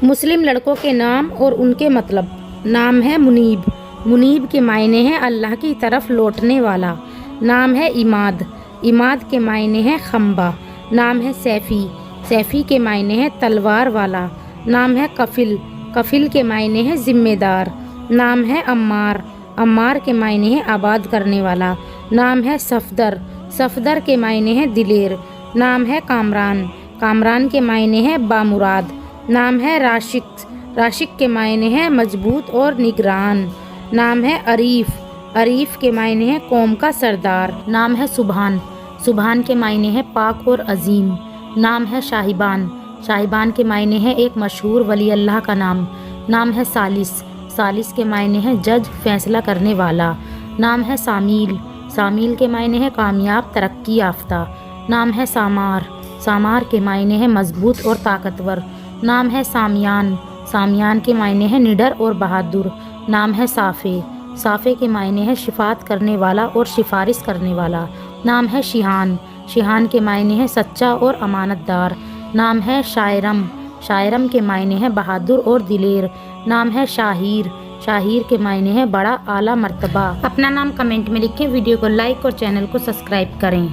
مسلم لڑکوں کے نام اور ان کے مطلب۔ نام ہے منیب، منیب کے معنی ہے اللہ کی طرف لوٹنے والا۔ نام ہے عماد، عماد کے معنی ہے کھمبا۔ نام ہے سیفی، سیفی کے معنی ہے تلوار والا۔ نام ہے کفل، کفل کے معنی ہے ذمہ دار۔ نام ہے عمار، عمار کے معنی ہے آباد کرنے والا۔ نام ہے صفدر، صفدر کے معنی ہے دلیر۔ نام ہے کامران، کامران کے معنی ہے بامراد۔ نام ہے راشق، راشق کے معنی ہے مضبوط اور نگران۔ نام ہے عریف، عریف کے معنی ہے قوم کا سردار۔ نام ہے سبحان، سبحان کے معنی ہے پاک اور عظیم۔ نام ہے شاہبان، شاہبان کے معنی ہے ایک مشہور ولی اللہ کا نام۔ نام ہے ثالث، ثالث کے معنی ہے جج، فیصلہ کرنے والا۔ نام ہے سامیل، سامیل کے معنی ہے کامیاب، ترقی یافتہ۔ نام ہے سامار، سامار کے معنی ہے مضبوط اور طاقتور۔ نام ہے سامیان، سامیان کے معنی ہے نڈر اور بہادر۔ نام ہے صافے، صافے کے معنی ہے شفاعت کرنے والا اور سفارش کرنے والا۔ نام ہے شیحان، شیحان کے معنی ہے سچا اور امانت دار۔ نام ہے شاعرم، شاعرم کے معنی ہے بہادر اور دلیر۔ نام ہے شاہیر، شاہیر کے معنی ہے بڑا اعلیٰ مرتبہ۔ اپنا نام کمنٹ میں لکھیں، ویڈیو کو لائک اور چینل کو سبسکرائب کریں۔